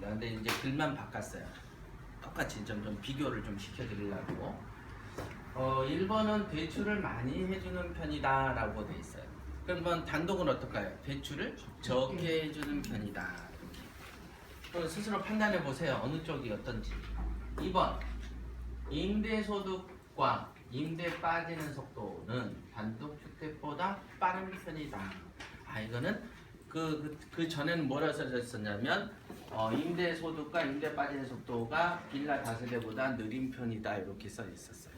있습니다. 근데 이제 글만 바꿨어요. 똑같이 좀 비교를 좀 시켜드리려고. 1번은 대출을 많이 해주는 편이다 라고 돼 있어요. 그러면 단독은 어떨까요? 대출을 적게 해주는 편이다. 이렇게. 그럼 스스로 판단해 보세요. 어느 쪽이 어떤지. 2번 임대소득과 임대 빠지는 속도는 단독주택보다 빠른 편이다. 이거는 그 전에는 뭐라 써졌었냐면 임대소득과 임대 빠지는 속도가 빌라 다세대보다 느린 편이다 이렇게 써 있었어요.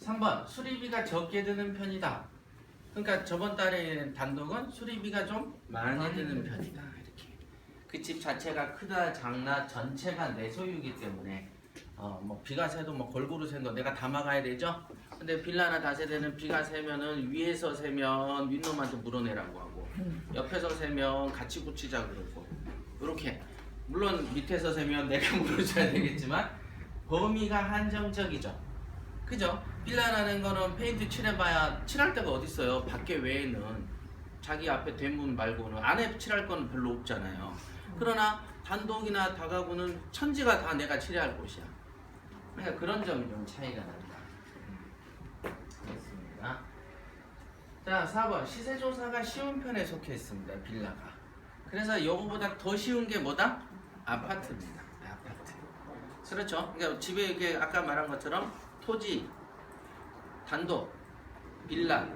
3번 수리비가 적게 드는 편이다. 그러니까 저번 달에 단독은 수리비가 좀 많이 드는 편이다. 이렇게. 그 집 자체가 크다 작나 전체가 내 소유이기 때문에 뭐 비가 새도 뭐 골고루 샌 거 내가 다 막아야 되죠. 근데 빌라나 다세대는 비가 새면은 위에서 새면 윗놈한테 물어내라고 하고 옆에서 새면 같이 붙이자 그러고 이렇게 물론 밑에서 새면 내가 물어줘야 되겠지만 범위가 한정적이죠. 그죠? 빌라라는 거는 페인트 칠해봐야 칠할 데가 어디 있어요? 밖에 외에는 자기 앞에 대문 말고는 안에 칠할 건 별로 없잖아요. 그러나 단독이나 다가구는 천지가 다 내가 칠해야 할 곳이야. 그러니까 그런 점이 좀 차이가 납니다. 그렇습니다. 자, 4번 시세조사가 쉬운 편에 속해 있습니다. 빌라가. 그래서 요거보다 더 쉬운 게 뭐다? 아파트입니다. 아파트. 그렇죠? 그러니까 집에 이렇게 아까 말한 것처럼 토지, 단독, 빌라,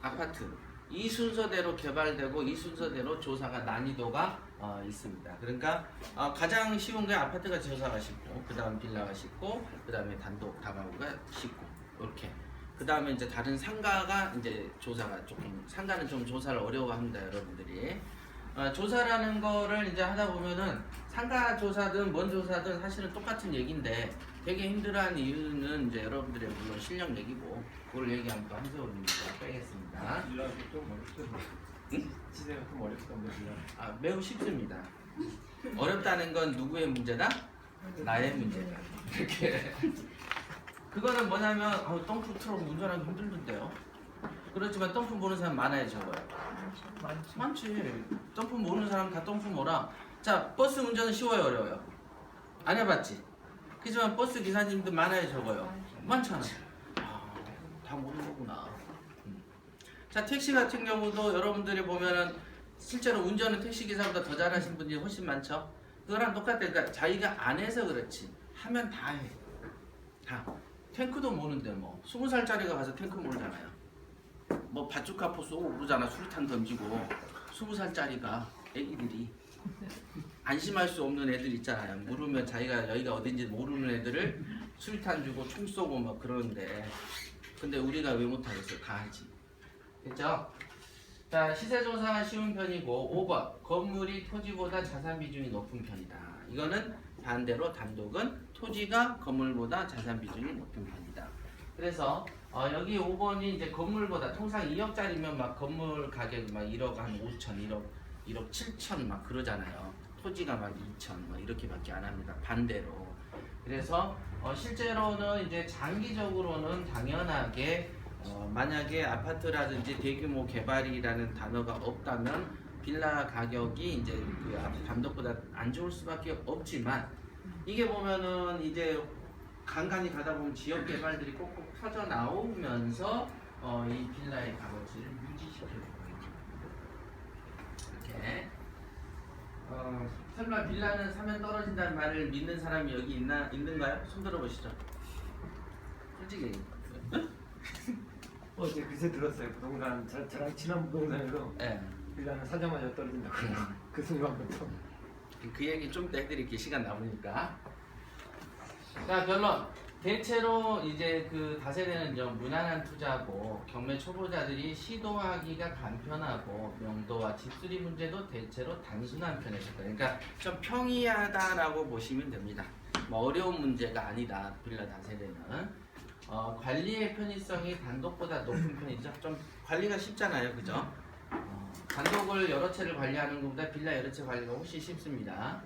아파트 이 순서대로 개발되고 이 순서대로 조사가 난이도가 있습니다. 그러니까 가장 쉬운 게 아파트가 조사가 쉽고 그 다음 빌라가 쉽고 그 다음에 단독 다가구가 쉽고 이렇게 그 다음에 이제 다른 상가가 이제 조사가 조금 상가는 좀 조사를 어려워합니다. 여러분들이 조사라는 거를 이제 하다 보면은 상가 조사든 뭔 조사든 사실은 똑같은 얘기인데 되게 힘들어하는 이유는 이제 여러분들의 물론 실력 얘기고 그걸 얘기하면 또 한세월이니까 빼겠습니다. 빌라도 좀 어렵던데. 응? 시세가 좀 어렵던데 빌라. 매우 쉽습니다. 어렵다는 건 누구의 문제다? 나의 문제다. 이렇게. 그거는 뭐냐면 똥프 트럭 운전하기 힘들던데요. 그렇지만 똥프 모르는 사람 많아요, 적어요. 많지. 똥프 모르는 사람 다 똥프 몰아. 자, 버스 운전은 쉬워요, 어려워요? 안 해봤지? 그지만 버스 기사님도 많아요, 적어요? 많잖아. 다 모르는 거구나. 자, 택시 같은 경우도 여러분들이 보면은 실제로 운전은 택시 기사보다 더 잘하신 분들이 훨씬 많죠. 그거랑 똑같아. 그러니까 자기가 안 해서 그렇지. 하면 다 해. 다. 탱크도 모르는데 뭐 20살짜리가 가서 탱크 모르잖아요. 뭐 바주카포 쏘고 그러잖아. 수류탄 던지고 20살짜리가 애기들이 안심할 수 없는 애들 있잖아요. 모르면 자기가 여기가 어딘지 모르는 애들을 수류탄 주고 총 쏘고 막 그러는데 근데 우리가 왜 못하겠어요? 다 하지. 됐죠? 자, 시세조사가 쉬운 편이고 5번 건물이 토지보다 자산 비중이 높은 편이다. 이거는 반대로 단독은 토지가 건물보다 자산 비중이 높은 편이다. 그래서 여기 5번이 이제 건물보다 통상 2억짜리면 막 건물 가격이 막 1억 한 5천, 1억 7천 막 그러잖아요. 토지가 막 2천 막 이렇게밖에 안 합니다. 반대로. 그래서 실제로는 이제 장기적으로는 당연하게 만약에 아파트라든지 대규모 개발이라는 단어가 없다면 빌라 가격이 이제 그 단독보다 안 좋을 수밖에 없지만 이게 보면은 이제 간간히 가다 보면 지역 개발들이 꼭꼭 터져 나오면서 이 빌라의 값어치를 유지시켜주고 이렇게 설마 빌라는 사면 떨어진다는 말을 믿는 사람이 여기 있는가요? 손 들어보시죠. 솔직히 어제 글쎄 들었어요. 부동산 저랑 친한 부동산에서 네. 빌라는 사자마자 떨어진다고. 그 순간부터. 그 얘기 좀 이따 해드릴게요. 시간 남으니까. 자, 결론. 대체로 이제 그 다세대는 좀 무난한 투자고 경매 초보자들이 시도하기가 간편하고 명도와 집수리 문제도 대체로 단순한 편에 속해요. 그러니까 좀 평이하다라고 보시면 됩니다. 뭐 어려운 문제가 아니다. 빌라 다세대는. 관리의 편의성이 단독보다 높은 편이죠. 좀 관리가 쉽잖아요, 그죠? 단독을 여러 채를 관리하는 것보다 빌라 여러 채 관리가 훨씬 쉽습니다.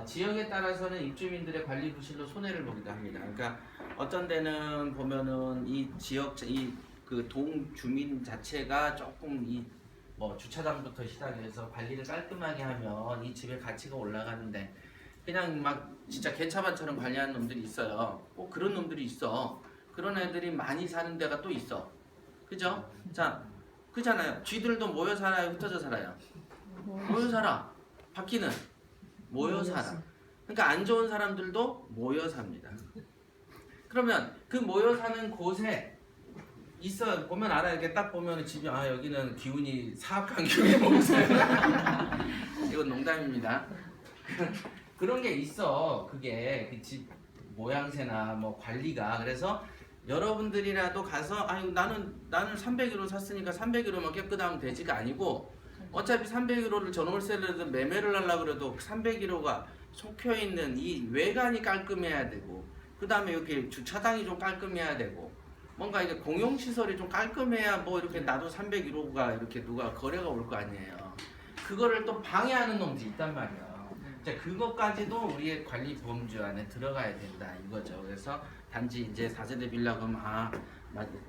지역에 따라서는 입주민들의 관리 부실로 손해를 보기도 합니다. 그러니까 어떤 데는 보면은 이 지역 그 동 주민 자체가 조금 이 뭐 주차장부터 시작해서 관리를 깔끔하게 하면 이 집의 가치가 올라가는데 그냥 막 진짜 개차반처럼 관리하는 놈들이 있어요. 꼭 그런 놈들이 있어. 그런 애들이 많이 사는 데가 또 있어. 그죠? 자, 그잖아요. 쥐들도 모여 살아요, 흩어져 살아요? 모여 살아. 바퀴는 모여 살아. 그러니까 안 좋은 사람들도 모여 삽니다. 그러면 그 모여 사는 곳에 있어 보면 알아. 이렇게 딱 보면 집이 아 여기는 기운이 사악한 기운이 먹어요. 이건 농담입니다. 그런 게 있어. 그게 그 집 모양새나 뭐 관리가. 그래서 여러분들이라도 가서 아니 나는 301호 샀으니까 301호만 깨끗하면 되지가 아니고 어차피 301호를 전월세를 매매를 하려고 그래도 301호가 속혀 있는 이 외관이 깔끔해야 되고 그 다음에 이렇게 주차장이 좀 깔끔해야 되고 뭔가 이게 공용시설이 좀 깔끔해야 뭐 이렇게 나도 301호가 이렇게 누가 거래가 올 거 아니에요. 그거를 또 방해하는 놈들이 있단 말이에요. 이제 그것까지도 우리의 관리 범주 안에 들어가야 된다 이거죠. 그래서 단지 이제 4세대 빌라 그러면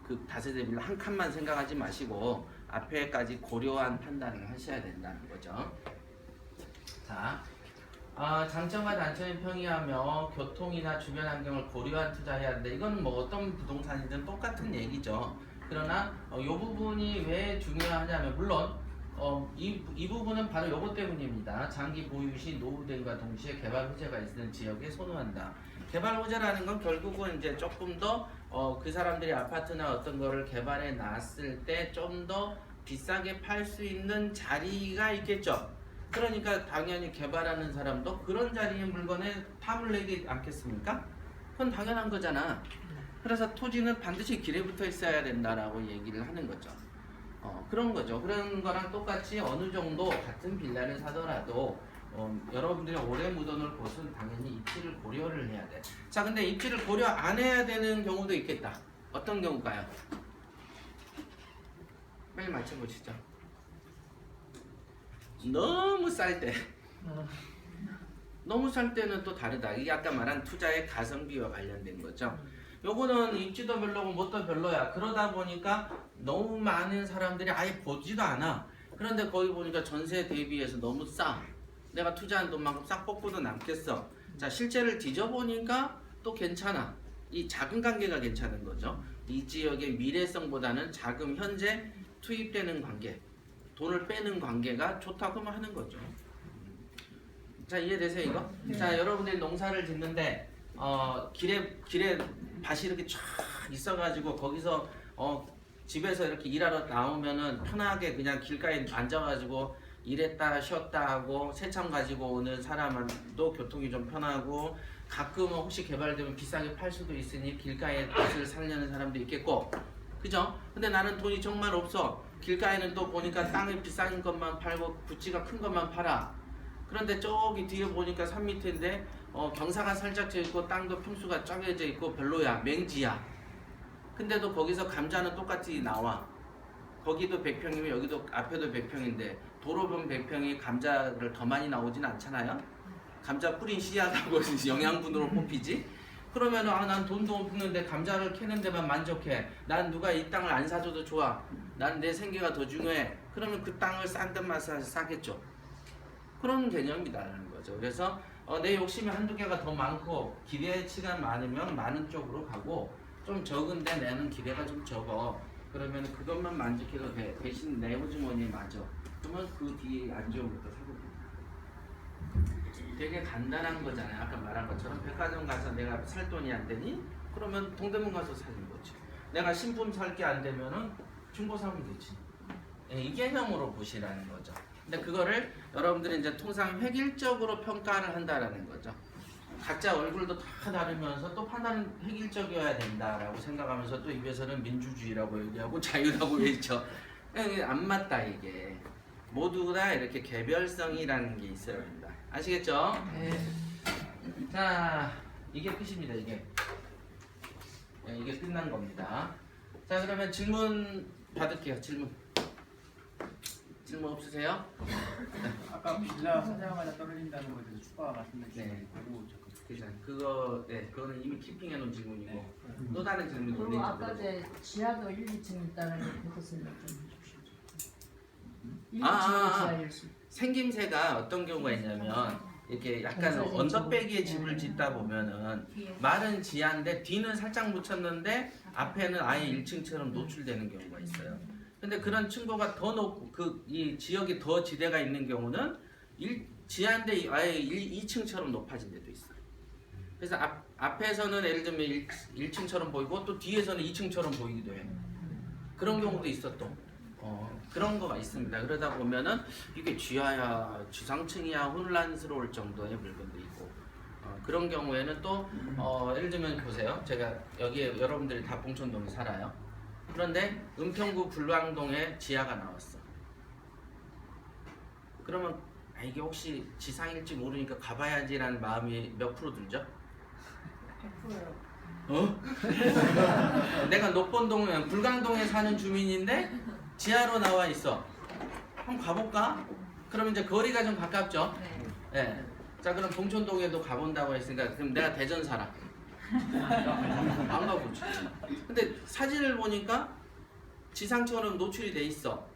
그 다세대 빌라 한 칸만 생각하지 마시고 앞에까지 고려한 판단을 하셔야 된다는 거죠. 자, 장점과 단점을 평이하며 교통이나 주변 환경을 고려한 투자해야 한다. 이건 뭐 어떤 부동산이든 똑같은 얘기죠. 그러나 이 부분이 왜 중요하냐면 물론 이 부분은 바로 이것 때문입니다. 장기 보유 시 노후됨과 동시에 개발 호재가 있는 지역에 선호한다. 개발 호재라는 건 결국은 이제 조금 더 그 사람들이 아파트나 어떤 거를 개발해 놨을 때 좀 더 비싸게 팔 수 있는 자리가 있겠죠. 그러니까 당연히 개발하는 사람도 그런 자리의 물건에 탐을 내지 않겠습니까? 그건 당연한 거잖아. 그래서 토지는 반드시 길에 붙어 있어야 된다라고 얘기를 하는 거죠. 그런 거죠. 그런 거랑 똑같이 어느 정도 같은 빌라를 사더라도 여러분들이 오래 묻어놓을 곳은 당연히 입지를 고려를 해야 돼. 자, 근데 입지를 고려 안 해야 되는 경우도 있겠다. 어떤 경우가요? 빨리 맞춰보시죠. 너무 쌀 때. 너무 쌀 때는 또 다르다. 이게 아까 말한 투자의 가성비와 관련된 거죠. 요거는 입지도 별로고 뭣도 별로야. 그러다 보니까 너무 많은 사람들이 아예 보지도 않아. 그런데 거기 보니까 전세 대비해서 너무 싸. 내가 투자한 돈만큼 싹 뽑고도 남겠어. 자, 실제를 뒤져보니까 또 괜찮아. 이 자금 관계가 괜찮은 거죠. 이 지역의 미래성보다는 자금 현재 투입되는 관계, 돈을 빼는 관계가 좋다고 하는 거죠. 자, 이해되세요 이거? 네. 자, 여러분들이 농사를 짓는데 길에 밭이 이렇게 쫙 있어가지고 거기서 집에서 이렇게 일하러 나오면은 편하게 그냥 길가에 앉아가지고 일했다 쉬었다 하고 세참 가지고 오는 사람도 교통이 좀 편하고 가끔은 혹시 개발되면 비싸게 팔 수도 있으니 길가에 밭을 살려는 사람도 있겠고, 그죠? 근데 나는 돈이 정말 없어. 길가에는 또 보니까 땅을 비싼 것만 팔고 부지가 큰 것만 팔아. 그런데 저기 뒤에 보니까 산 밑인데 경사가 살짝 져 있고 땅도 평수가 쪼개져 있고 별로야. 맹지야. 근데도 거기서 감자는 똑같이 나와. 거기도 100평이면 여기도 앞에도 100평인데 도로변 100평이 감자를 더 많이 나오진 않잖아요. 감자 뿌린 씨앗하고 영양분으로 뽑히지. 그러면 난 돈도 없는데 감자를 캐는 데만 만족해. 난 누가 이 땅을 안 사줘도 좋아. 난 내 생계가 더 중요해. 그러면 그 땅을 싼 데만 사겠죠. 그런 개념이라는 거죠. 그래서 내 욕심이 한두 개가 더 많고 기대치가 많으면 많은 쪽으로 가고 좀 적은데 내는 기대가 좀 적어. 그러면 그것만 만족해도 돼. 대신 내 호주머니에 맞아. 그러면 그 뒤에 안 좋은 것도 사고 됩니다. 되게 간단한 거잖아요. 아까 말한 것처럼 백화점 가서 내가 살 돈이 안 되니? 그러면 동대문 가서 사는 거지. 내가 신품 살 게 안 되면은 중고 사면 되지. 이 개념으로 보시라는 거죠. 근데 그거를 여러분들이 이제 통상 획일적으로 평가를 한다라는 거죠. 각자 얼굴도 다 다르면서 또 판단은 획일적이어야 된다라고 생각하면서 또 입에서는 민주주의라고 얘기하고 자유라고 외쳐. 안 맞다 이게. 모두 다 이렇게 개별성이라는 게 있어야 합니다. 아시겠죠? 네. 자, 이게 끝입니다. 이게 끝난 겁니다. 자, 그러면 질문 받을게요. 질문 없으세요? 아까 빌라 사자마자 떨어진다는 것에 대해서 추가 말씀해 네. 주시고 그거 그거는 이미 키핑해 놓은 질문이고 또 다른 질문이 그리고 아까 제 지하도 1, 2층 있다는 그것을 좀 해주시죠. 생김새가 어떤 경우가 있냐면 이렇게 약간 언덕배기에 집을 짓다 보면은 말은 지하인데 뒤는 살짝 묻혔는데 앞에는 아예 1층처럼 노출되는 경우가 있어요. 근데 그런 층고가 더 높고 이 지역이 더 지대가 있는 경우는 지하인데 아예 2층처럼 높아진 데도 있어요. 그래서 앞에서는 예를 들면 1층처럼 보이고 또 뒤에서는 2층처럼 보이기도 해요. 그런 경우도 있었던 그런 거가 있습니다. 그러다 보면은 이게 지하야 지상층이야 혼란스러울 정도의 물건도 있고 그런 경우에는 또 예를 들면 보세요. 제가 여기에 여러분들이 다 봉천동에 살아요. 그런데 은평구 불광동에 지하가 나왔어. 그러면 이게 혹시 지상일지 모르니까 가봐야지라는 마음이 몇 프로 들죠? 100%요. 내가 녹본동에 불광동에 사는 주민인데 지하로 나와 있어. 한번 가볼까? 그러면 이제 거리가 좀 가깝죠? 네. 자 그럼 봉천동에도 가본다고 했으니까 그럼 내가 대전 살아. 안 가보지. 근데 사진을 보니까 지상처럼 노출이 돼 있어.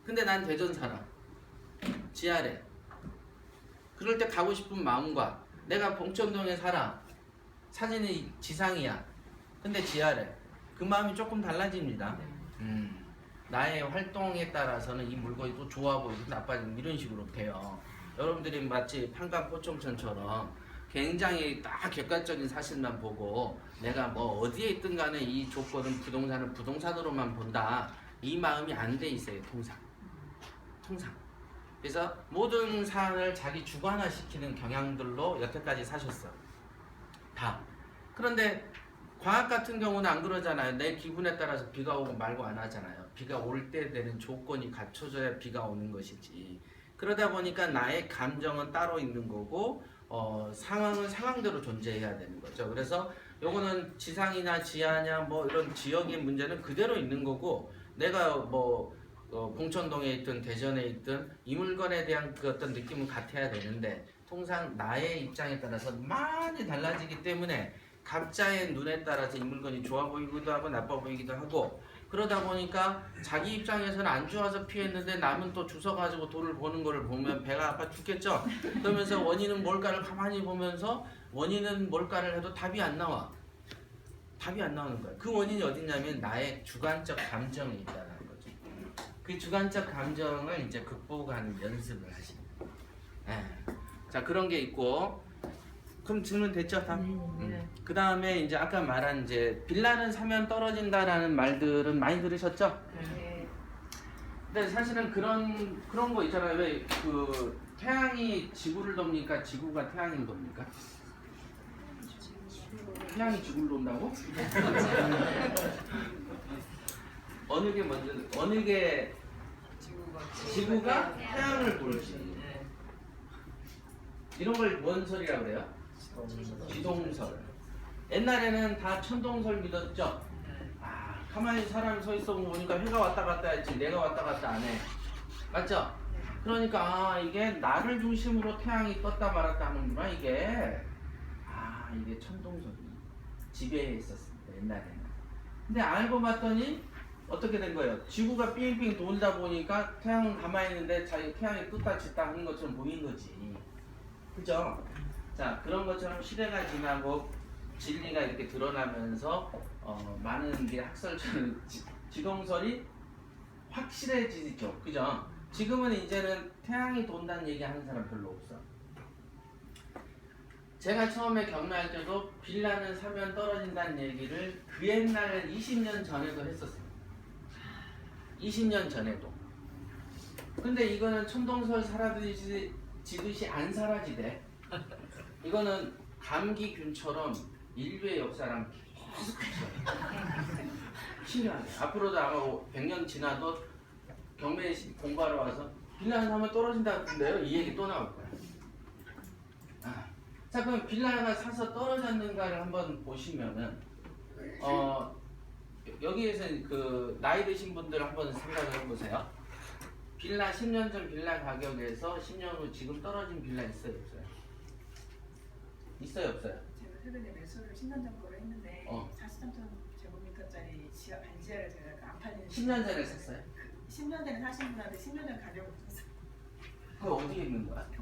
근데 난 대전 살아. 지하래. 그럴 때 가고 싶은 마음과 내가 봉천동에 살아. 사진이 지상이야. 근데 지하래. 그 마음이 조금 달라집니다. 나의 활동에 따라서는 이 물건이 또 좋아 보이고 나빠지고 이런 식으로 돼요. 여러분들이 마치 판관포청천처럼 굉장히 딱 객관적인 사실만 보고 내가 뭐 어디에 있든 간에 이 조건은 부동산을 부동산으로만 본다. 이 마음이 안 돼 있어요. 통상. 그래서 모든 사안을 자기 주관화시키는 경향들로 여태까지 사셨어. 다. 그런데 과학 같은 경우는 안 그러잖아요. 내 기분에 따라서 비가 오고 말고 안 하잖아요. 비가 올 때 되는 조건이 갖춰져야 비가 오는 것이지. 그러다 보니까 나의 감정은 따로 있는 거고 상황은 상황대로 존재해야 되는 거죠. 그래서 요거는 지상이나 지하냐 뭐 이런 지역의 문제는 그대로 있는 거고 내가 뭐 봉천동에 있든 대전에 있든 이 물건에 대한 그 어떤 느낌은 같아야 되는데 통상 나의 입장에 따라서 많이 달라지기 때문에 각자의 눈에 따라서 이 물건이 좋아 보이기도 하고 나빠 보이기도 하고 그러다 보니까 자기 입장에서는 안 좋아서 피했는데 남은 또 주워가지고 돈을 버는 거를 보면 배가 아파 죽겠죠. 그러면서 원인은 뭘까를 가만히 보면서 원인은 뭘까를 해도 답이 안 나와. 답이 안 나오는 거야. 그 원인이 어딨냐면 나의 주관적 감정에 있다는 거죠. 그 주관적 감정을 이제 극복하는 연습을 하시는 거예요. 자 그런 게 있고 그럼 질문 됐죠? 다? 그 다음에 이제 아까 말한 이제 빌라는 사면 떨어진다라는 말들은 많이 들으셨죠? 네. 근데 사실은 그런 거 있잖아요. 왜 그 태양이 지구를 돕니까? 지구가 태양을 돕니까? 태양이 지구를 돈다고? 어느 게 먼저 어느 게 지구가 태양을 돌지. 이런 걸 뭔 소리라고 그래요? 지동설. 옛날에는 다 천동설 믿었죠? 가만히 사람이 서 있어 보니까 해가 왔다 갔다 했지 내가 왔다 갔다 안 해. 맞죠? 그러니까 이게 나를 중심으로 태양이 떴다 말았다 하는구나 이게. 이게 천동설이 지배해 있었습니다 옛날에는. 근데 알고 봤더니 어떻게 된 거예요? 지구가 삥삥 돌다 보니까 태양은 가만히 있는데 자기 태양이 떴다 졌다 하는 것처럼 보인 거지. 그죠? 자 그런 것처럼 시대가 지나고 진리가 이렇게 드러나면서 많은 게 학설적인 지동설이 확실해지죠. 그죠? 지금은 이제는 태양이 돈다는 얘기 하는 사람 별로 없어. 제가 처음에 경매할 때도 빌라는 사면 떨어진다는 얘기를 그 옛날 20년 전에도 했었어요. 20년 전에도. 근데 이거는 천동설 사라지듯이 안 사라지대. 이거는 감기균처럼 인류의 역사랑 계속 신기하네. 앞으로도 아마 100년 지나도 경매 공부하러 와서 빌라는 사면 떨어진다 그런데요. 이 얘기 또 나올 거야. 자 그럼 빌라가 사서 떨어졌는가를 한번 보시면은 여기에서 그 나이 드신 분들 한번 생각을 해보세요. 빌라 10년 전 빌라 가격에서 10년 후 지금 떨어진 빌라 있어요 없어요? 있어요 없어요? 제가 최근에 매수를 10년 전 거를 했는데 43,000제곱미터짜리 지하 반지하를 제가 안 팔리는 10년 전에 샀어요? 10년 전에 사신 분한테 10년 전 가격을 줬어요. 그거 어디에 있는 거야?